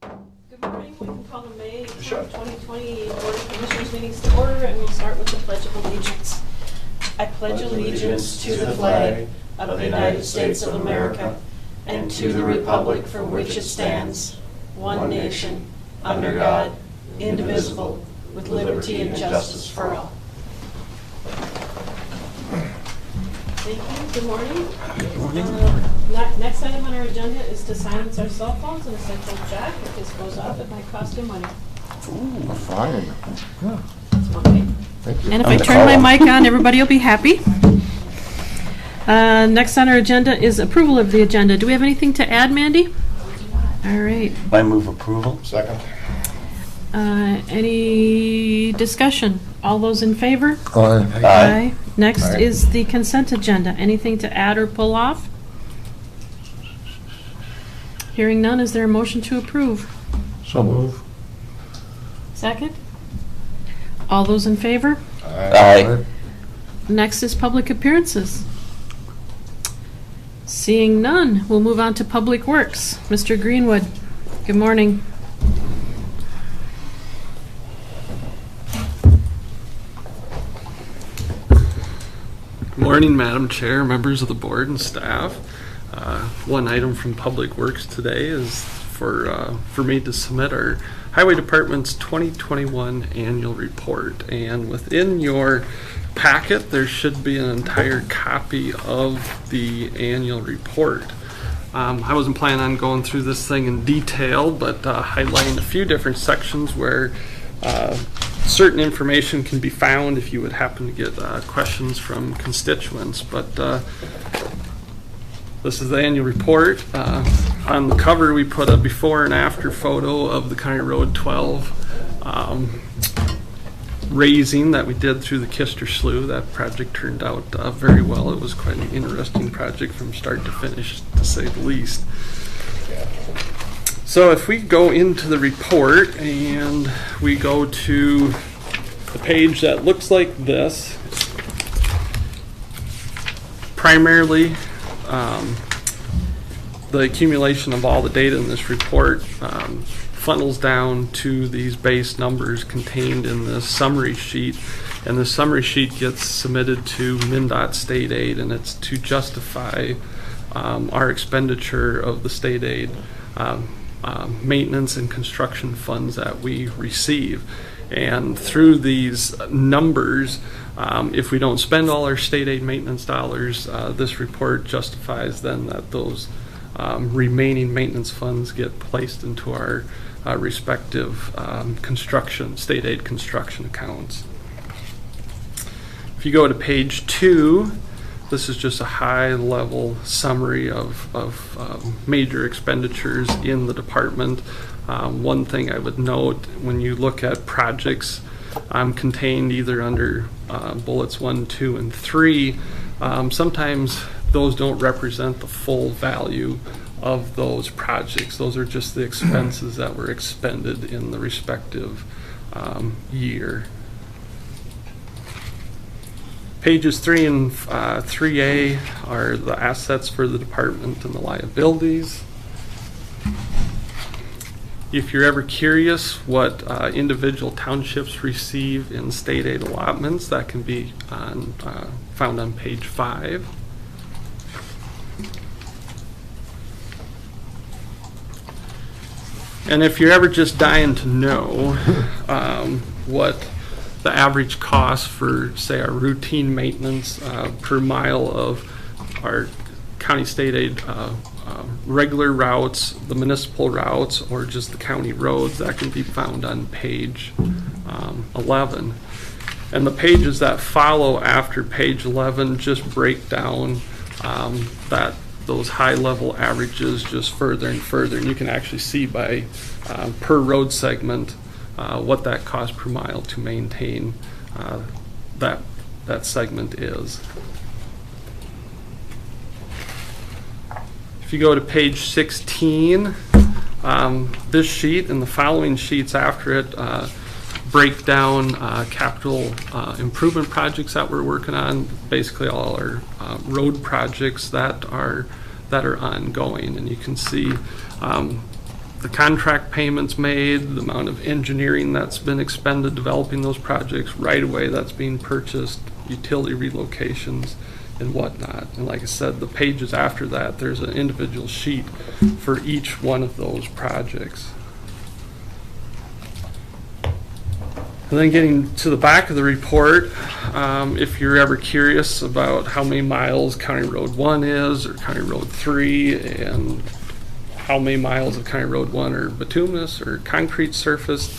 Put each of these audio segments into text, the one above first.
Good morning. We can call the May 10th, 2020 Board of Commissioners meetings to order, and we'll start with the Pledge of Allegiance. I pledge allegiance to the flag of the United States of America and to the republic for which it stands, one nation, under God, indivisible, with liberty and justice for all. Thank you. Good morning. Good morning. Next item on our agenda is to silence our cell phones, and as I told Jack, if this goes off, it might cost him money. Ooh, fine. Yeah. That's one way. Thank you. And if I turn my mic on, everybody will be happy. Next on our agenda is approval of the agenda. Do we have anything to add, Mandy? All right. I move approval. Second. Any discussion? All those in favor? Aye. Aye. Next Aye. is the consent agenda. Anything to add or pull off? Hearing none, is there a motion to approve? So move. Second? All those in favor? Aye. Next is public appearances. Seeing none, we'll move on to Public Works. Mr. Greenwood, good morning. Good morning, Madam Chair, members of the board and staff. One item from Public Works today is for me to submit our Highway Department's 2021 annual report. And within your packet, there should be an entire copy of the annual report. I wasn't planning on going through this thing in detail, but highlighting a few different sections where certain information can be found if you would happen to get questions from constituents. But this is the annual report. On the cover, we put a before and after photo of the County Road 12 raising that we did through the Kister Slough. That project turned out very well. It was quite an interesting project from start to finish, to say the least. So if we go into the report and we go to the page that looks like this, primarily the accumulation of all the data in this report funnels down to these base numbers contained in this summary sheet, and the summary sheet gets submitted to MnDOT state aid, and it's to justify our expenditure of the state aid maintenance and construction funds that we receive. And through these numbers, if we don't spend all our state aid maintenance dollars, this report justifies then that those remaining maintenance funds get placed into our respective state aid construction accounts. If you go to page 2, this is just a high-level summary of major expenditures in the department. One thing I would note, when you look at projects contained either under bullets 1, 2, and 3, sometimes those don't represent the full value of those projects. Those are just the expenses that were expended in the respective year. Pages 3 and 3A are the assets for the department and the liabilities. If you're ever curious what individual townships receive in state aid allotments, that can be found on page 5. And if you're ever just dying to know what the average cost for, say, our routine maintenance per mile of our county state aid regular routes, the municipal routes, or just the county roads, that can be found on page 11. And the pages that follow after page 11 just break down those high-level averages just further and further. And you can actually see by per road segment what that cost per mile to maintain that segment is. If you go to page 16, this sheet and the following sheets after it break down capital improvement projects that we're working on, basically all our road projects that are ongoing. And you can see the contract payments made, the amount of engineering that's been expended developing those projects, right away that's being purchased, utility relocations, and whatnot. And like I said, the pages after that, there's an individual sheet for each one of those projects. And then getting to the back of the report, if you're ever curious about how many miles County Road 1 is, or County Road 3, and how many miles of County Road 1 are bituminous or concrete surface,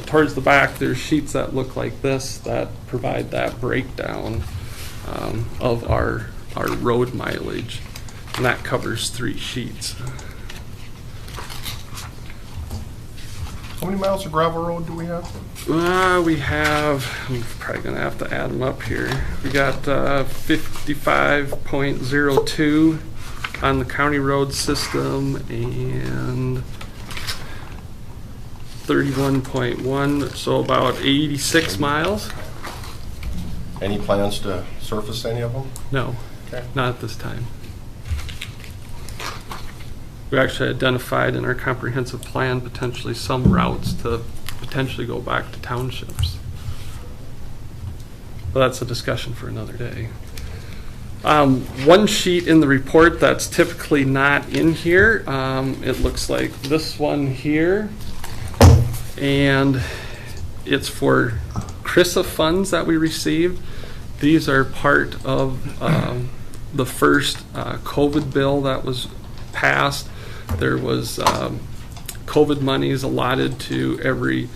towards the back there's sheets that look like this that provide that breakdown of our road mileage, and that covers 3 sheets. How many miles of gravel road do we have? We have, I'm probably going to have to add them up here. We got 55.02 on the county road system and 31.1, so about 86 miles. Any plans to surface any of them? No, Okay. not at this time. We actually identified in our comprehensive plan potentially some routes to potentially go back to townships. But that's a discussion for another day. One sheet in the report that's typically not in here, it looks like this one here, and it's for CRISA funds that we received. These are part of the first COVID bill that was passed. There was COVID monies allotted to every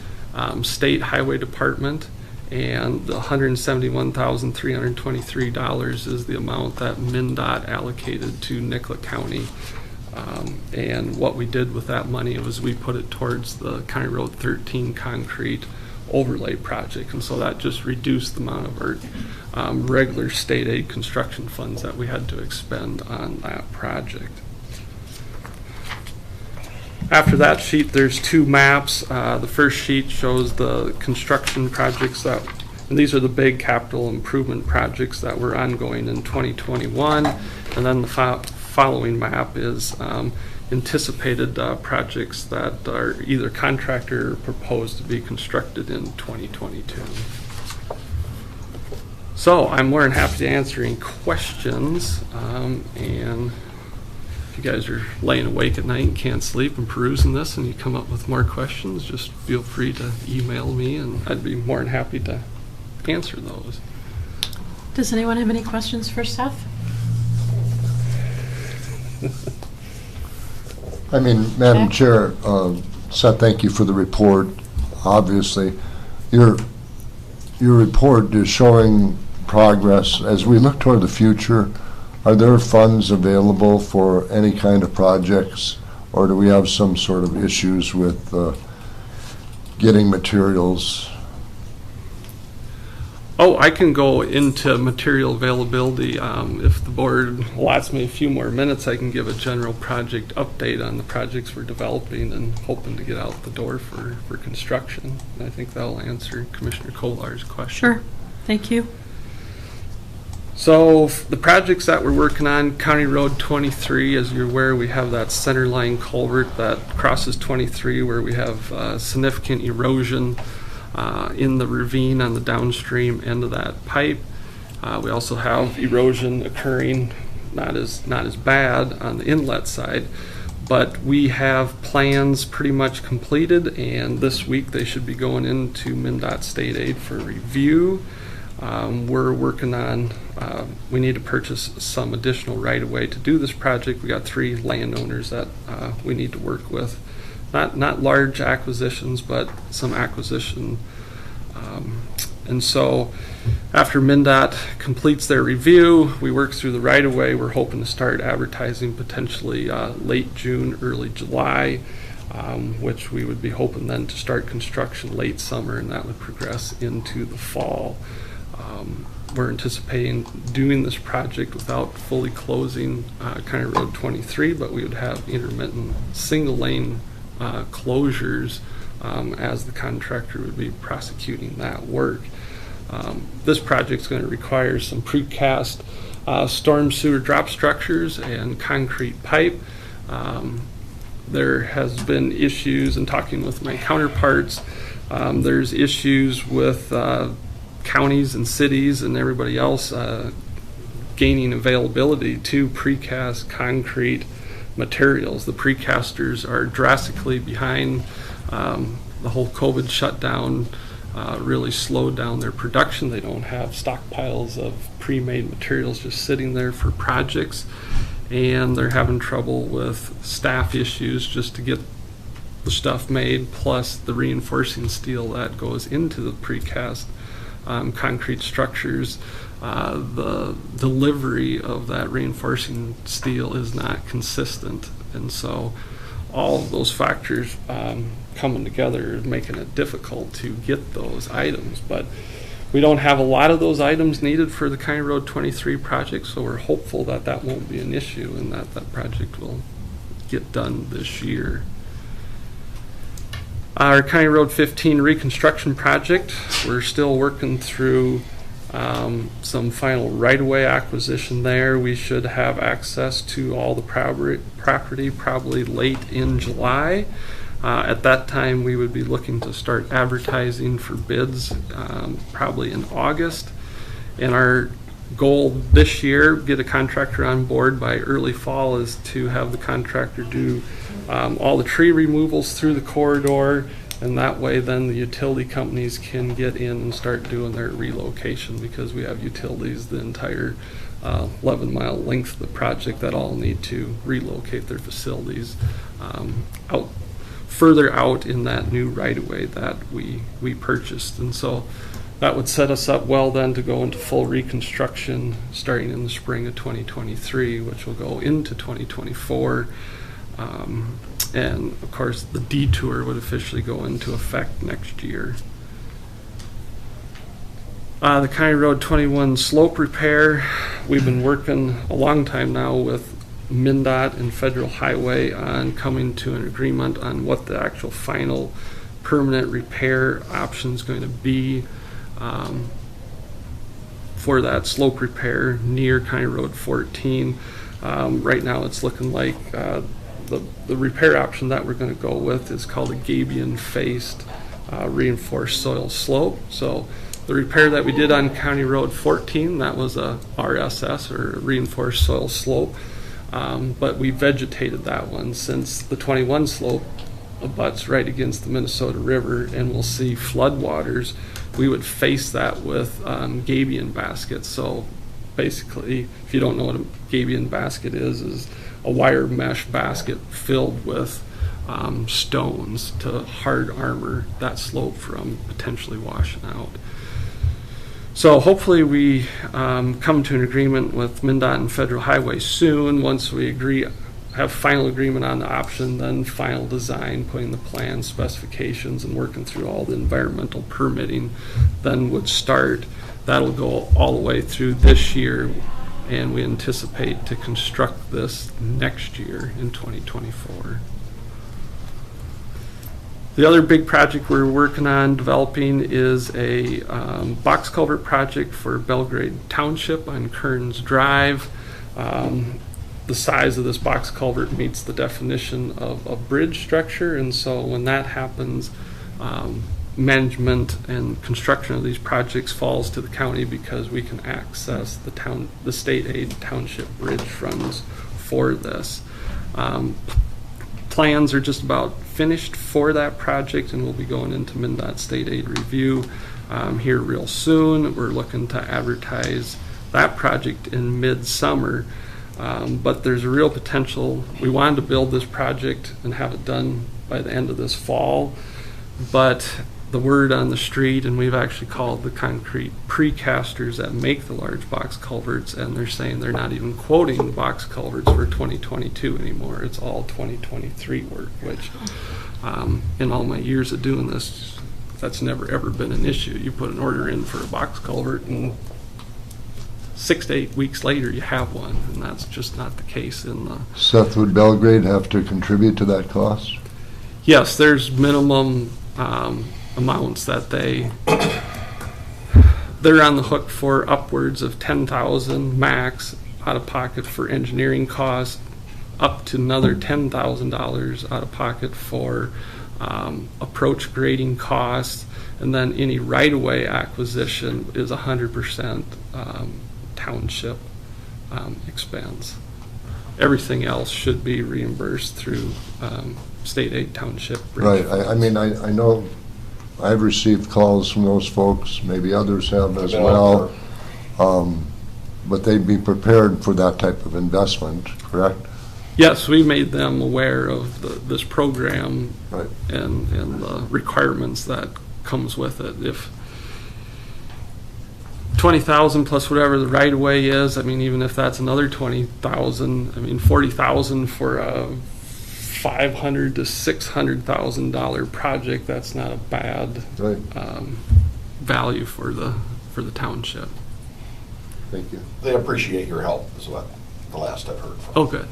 state highway department, and the $171,323 is the amount that MnDOT allocated to Nicollet County. And what we did with that money was we put it towards the County Road 13 concrete overlay project, and so that just reduced the amount of our regular state aid construction funds that we had to expend on that project. After that sheet, there's 2 maps. The first sheet shows the construction projects and these are the big capital improvement projects that were ongoing in 2021. And then the following map is anticipated projects that are either contractor or proposed to be constructed in 2022. So I'm more than happy to answer any questions, and if you guys are laying awake at night and can't sleep and perusing this and you come up with more questions, just feel free to email me and I'd be more than happy to answer those. Does anyone have any questions for Seth? I mean, Madam Chair, Seth, thank you for the report. Obviously, your report is showing progress. As we look toward the future, are there funds available for any kind of projects, or do we have some sort of issues with getting materials? Oh, I can go into material availability. If the board allots me a few more minutes, I can give a general project update on the projects we're developing and hoping to get out the door for construction. And I think that'll answer Commissioner Kolar's question. Sure, thank you. So the projects that we're working on, County Road 23, as you're aware, we have that center line culvert that crosses 23 where we have significant erosion in the ravine on the downstream end of that pipe. We also have erosion occurring, not as bad on the inlet side, but we have plans pretty much completed, and this week they should be going into MnDOT state aid for review. We're working on, we need to purchase some additional right-of-way to do this project. We got 3 landowners that we need to work with. Not large acquisitions, but some acquisition. And so after MnDOT completes their review, we work through the right-of-way. We're hoping to start advertising potentially late June, early July, which we would be hoping then to start construction late summer, and that would progress into the fall. We're anticipating doing this project without fully closing County Road 23, but we would have intermittent single-lane closures as the contractor would be prosecuting that work. This project is going to require some precast storm sewer drop structures and concrete pipe. There has been issues in talking with my counterparts. There's issues with counties and cities and everybody else gaining availability to precast concrete materials. The precasters are drastically behind. The whole COVID shutdown really slowed down their production. They don't have stockpiles of pre-made materials just sitting there for projects, and they're having trouble with staff issues just to get the stuff made, plus the reinforcing steel that goes into the precast concrete structures. The delivery of that reinforcing steel is not consistent, and so all of those factors coming together is making it difficult to get those items. But we don't have a lot of those items needed for the County Road 23 project, so we're hopeful that that won't be an issue and that that project will get done this year. Our County Road 15 reconstruction project, we're still working through some final right-of-way acquisition there. We should have access to all the property probably late in July. At that time, we would be looking to start advertising for bids probably in August. And our goal this year, get a contractor on board by early fall, is to have the contractor do all the tree removals through the corridor, and that way then the utility companies can get in and start doing their relocation, because we have utilities the entire 11-mile length of the project that all need to relocate their facilities out further out in that new right-of-way that we purchased. And so that would set us up well then to go into full reconstruction starting in the spring of 2023, which will go into 2024. And of course the detour would officially go into effect next year. The County Road 21 slope repair, we've been working a long time now with MnDOT and Federal Highway on coming to an agreement on what the actual final permanent repair option is going to be for that slope repair near County Road 14. Right now it's looking like the repair option that we're going to go with is called a gabion faced reinforced soil slope. So the repair that we did on County Road 14, that was a RSS, or reinforced soil slope, but we vegetated that one, since the 21 slope abuts right against the Minnesota River and we'll see floodwaters. We would face that with gabion baskets. So basically, if you don't know what a gabion basket is a wire mesh basket filled with stones to hard armor that slope from potentially washing out. So hopefully we come to an agreement with MnDOT and Federal Highway soon. Once we have final agreement on the option, then final design, putting the plan specifications and working through all the environmental permitting, then would start. That'll go all the way through this year, and we anticipate to construct this next year in 2024. The other big project we're working on developing is a box culvert project for Belgrade Township on Kearns Drive. The size of this box culvert meets the definition of a bridge structure, and so when that happens, management and construction of these projects falls to the county, because we can access the state aid township bridge funds for this. Plans are just about finished for that project, and we'll be going into MnDOT state aid review here real soon. We're looking to advertise that project in mid-summer, but there's a real potential. We wanted to build this project and have it done by the end of this fall, but the word on the street, and we've actually called the concrete precasters that make the large box culverts, and they're saying they're not even quoting box culverts for 2022 anymore. It's all 2023 work, which in all my years of doing this, that's never ever been an issue. You put an order in for a box culvert and 6 to 8 weeks later you have one, and that's just not the case in the... Seth, would Belgrade have to contribute to that cost? Yes, there's minimum amounts that they're on the hook for, upwards of $10,000 max out of pocket for engineering costs. up to another $10,000 out of pocket for approach grading costs, and then any right-of-way acquisition is 100% township expense. Everything else should be reimbursed through state aid township. Right, I mean, I know I've received calls from those folks, maybe others have as well. But they'd be prepared for that type of investment, correct? Yes, we made them aware of this program Right. and the requirements that comes with it. If 20,000 plus whatever the right of way is, I mean, even if that's another 20,000, I mean, 40,000 for a $500,000 to $600,000 project, that's not a bad Right, value for the township. thank you. They appreciate your help, is what the last I've heard from. Oh, good.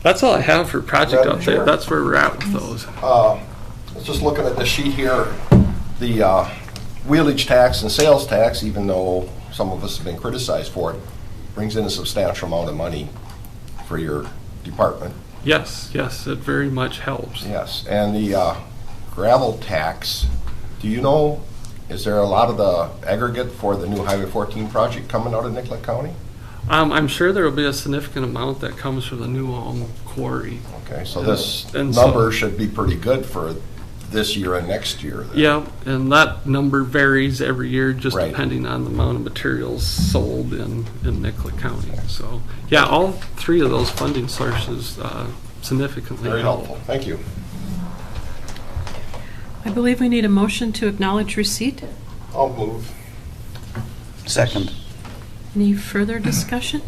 That's all I have for project Madam Chair? update. That's where we're at with those. Just looking at the sheet here, the wheelage tax and sales tax, even though some of us have been criticized for it, brings in a substantial amount of money for your department. Yes, it very much helps. Yes, and the gravel tax, do you know, is there a lot of the aggregate for the new Highway 14 project coming out of Nicollet County? I'm sure there will be a significant amount that comes from the new Ulm quarry. Okay, so this And so- number should be pretty good for this year and next year. then. Yeah, and that number varies every year just Right. depending on the amount of materials sold in Nicollet County. So, yeah, all three of those funding sources significantly Very help. helpful, thank you. I believe we need a motion to acknowledge receipt. I'll move. Second. Any further discussion?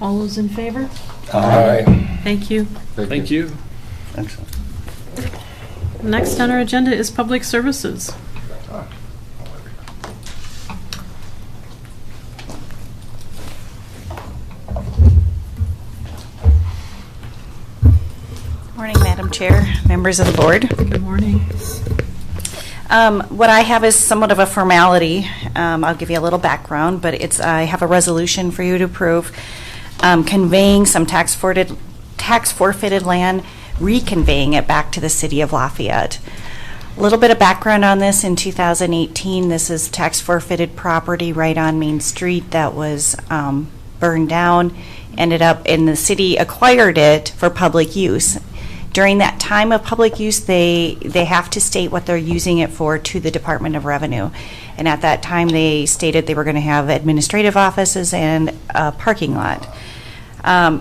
All those in favor? Aye. Thank you. Thank you. Excellent. Next on our agenda is public services. Morning, Madam Chair, members of the board. Good morning. What I have is somewhat of a formality. I'll give you a little background, but I have a resolution for you to approve conveying some tax forfeited land, reconveying it back to the city of Lafayette. A little bit of background on this. In 2018, this is tax forfeited property right on Main Street that was burned down, ended up, and the city acquired it for public use. During that time of public use, they have to state what they're using it for to the Department of Revenue. And at that time, they stated they were going to have administrative offices and a parking lot.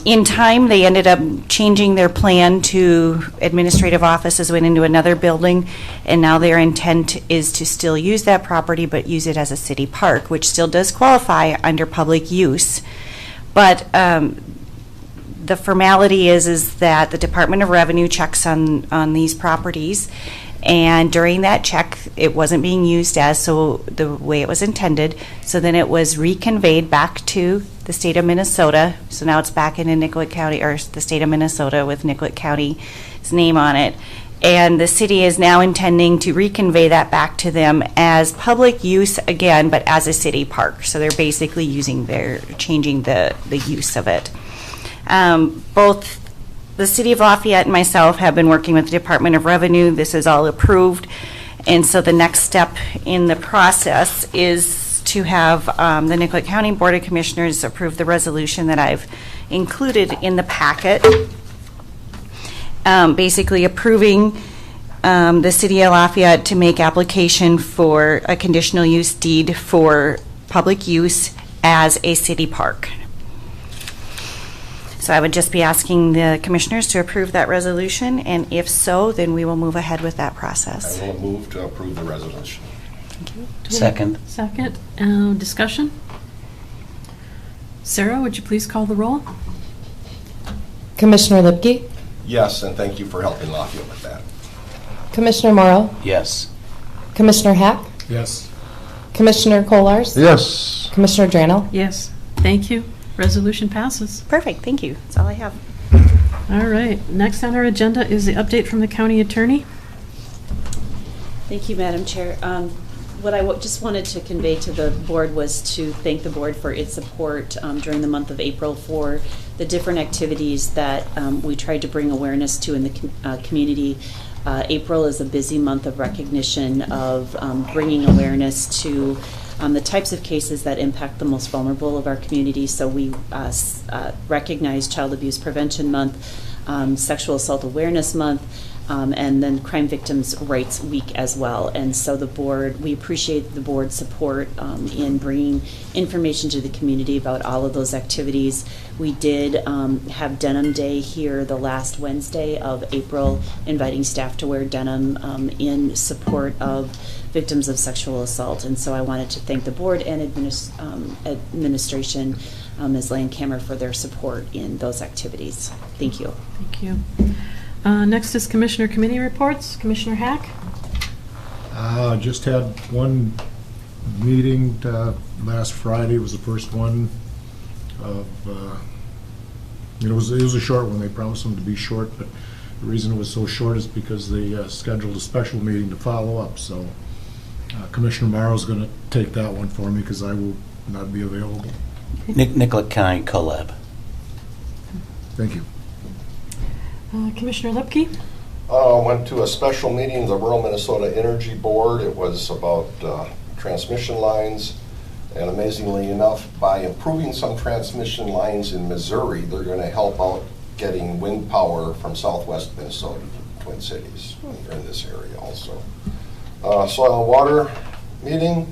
In time, they ended up changing their plan to administrative offices, went into another building, and now their intent is to still use that property, but use it as a city park, which still does qualify under public use. But the formality is that the Department of Revenue checks on these properties, and during that check, it wasn't being used as so the way it was intended. So then it was reconveyed back to the state of Minnesota. So now it's back in Nicollet County, or the state of Minnesota with Nicollet County's name on it. And the city is now intending to reconvey that back to them as public use again, but as a city park. So they're basically changing the use of it. Both the City of Lafayette and myself have been working with the Department of Revenue. This is all approved. And so the next step in the process is to have the Nicollet County Board of Commissioners approve the resolution that I've included in the packet. Basically approving the City of Lafayette to make application for a conditional use deed for public use as a city park. So I would just be asking the commissioners to approve that resolution, and if so, then we will move ahead with that process. I will move to approve the resolution. Second. Second. Discussion? Sarah, would you please call the roll? Commissioner Lipke, Yes, and thank you for helping Lafayette with that. Commissioner Morrow, Yes. Commissioner Hack, Yes. Commissioner Kolars, Yes, Commissioner Drano. Yes. Thank you. Resolution passes. Perfect, thank you. That's all I have. All right. Next on our agenda is the update from the county attorney. Thank you, Madam Chair. what I just wanted to convey to the board was to thank the board for its support during the month of April for the different activities that we tried to bring awareness to in the community. April is a busy month of recognition of bringing awareness to the types of cases that impact the most vulnerable of our community. So we recognize Child Abuse Prevention Month, Sexual Assault Awareness Month, and then Crime Victims' Rights Week as well. And so we appreciate the board's support in bringing information to the community about all of those activities. We did have Denim Day here the last Wednesday of April, inviting staff to wear denim in support of victims of sexual assault. And so I wanted to thank the board and administration, Ms. Landcamer, for their support in those activities. Thank you. Thank you. Next is Commissioner Committee Reports. Commissioner Hack? Just had one meeting last Friday. It was the first one of, it was a short one. They promised them to be short, but the reason it was so short is because they scheduled a special meeting to follow up. So Commissioner Morrow's going to take that one for me because I will not be available. Nicollet County Collab. Thank you. Commissioner Lipke? Went to a special meeting of the Rural Minnesota Energy Board. It was about transmission lines, and amazingly enough, by improving some transmission lines in Missouri, they're going to help out getting wind power from southwest Minnesota to the Twin Cities. They're in this area also. Soil and water meeting.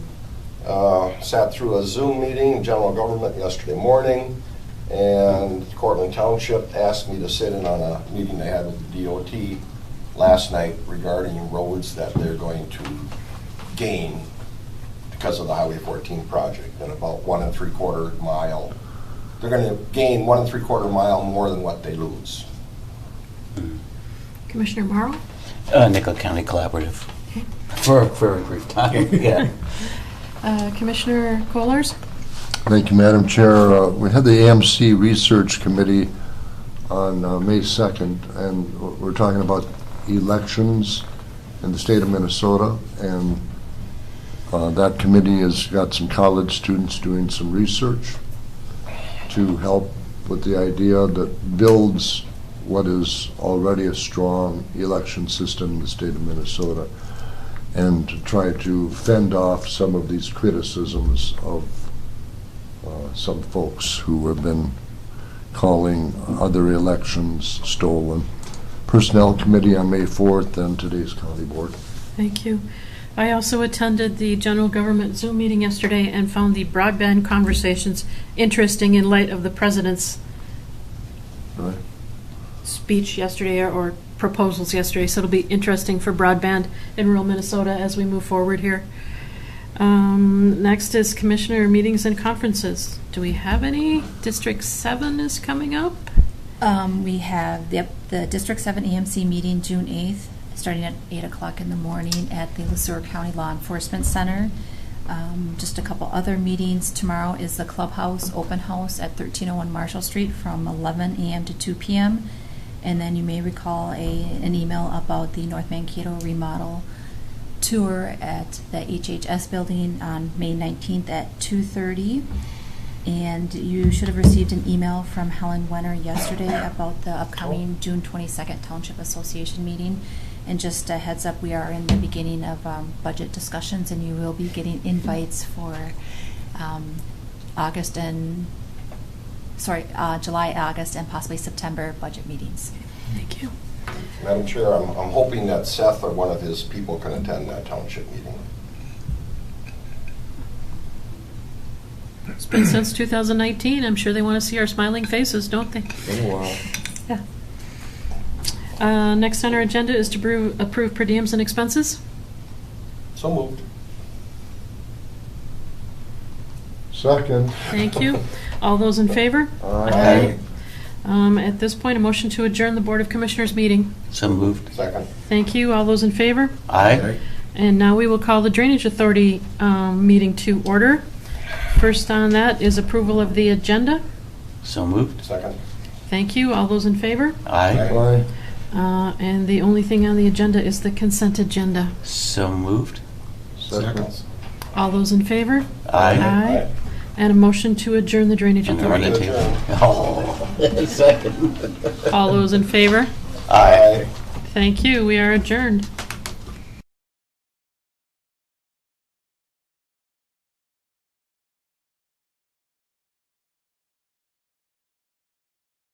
Sat through a Zoom meeting, general government, yesterday morning. And Cortland Township asked me to sit in on a meeting they had with the DOT last night regarding roads that they're going to gain because of the Highway 14 project, and about 1 3/4 mile. They're going to gain 1 3/4 mile more than what they lose. Commissioner Morrow? Nicollet County Collaborative. For a very brief time, yeah. Commissioner Kohlers? Thank you, Madam Chair. We had the AMC Research Committee on May 2nd, and we're talking about elections in the state of Minnesota, and that committee has got some college students doing some research to help with the idea that builds what is already a strong election system in the state of Minnesota, and to try to fend off some of these criticisms of some folks who have been calling other elections stolen. Personnel Committee on May 4th and today's County Board. Thank you. I also attended the general government Zoom meeting yesterday and found the broadband conversations interesting in light of the president's Right. speech yesterday or proposals yesterday. So it'll be interesting for broadband in rural Minnesota as we move forward here. Next is commissioner meetings and conferences. Do we have any? District 7 is coming up. We have the District 7 EMC meeting June 8th, starting at 8 o'clock in the morning at the Le County Law Enforcement Center. Just a couple other meetings. Tomorrow is the Clubhouse Open House at 1301 Marshall Street from 11 a.m. to 2 p.m. And then you may recall an email about the North Mankato remodel tour at the HHS building on May 19th at 2:30. And you should have received an email from Helen Wenner yesterday about the upcoming June 22nd Township Association meeting. And just a heads up, we are in the beginning of budget discussions, and you will be getting invites for July, August, and possibly September budget meetings. Thank you. Madam Chair, I'm hoping that Seth or one of his people can attend that township meeting. It's been since 2019. I'm sure they want to see our smiling faces, don't they? Been a while. Yeah. Next on our agenda is to approve per diems and expenses. So moved. Second. Thank you. All those in favor? Aye. At this point, a motion to adjourn the Board of Commissioners meeting. So moved. Second. Thank you. All those in favor? Aye. And now we will call the Drainage Authority meeting to order. First on that is approval of the agenda. So moved. Second. Thank you. All those in favor? Aye. And the only thing on the agenda is the consent agenda. So moved. Second. All those in favor? Aye. And a motion to adjourn the Drainage And the running Authority. table. Oh, second. All those in favor? Aye. Thank you. We are adjourned.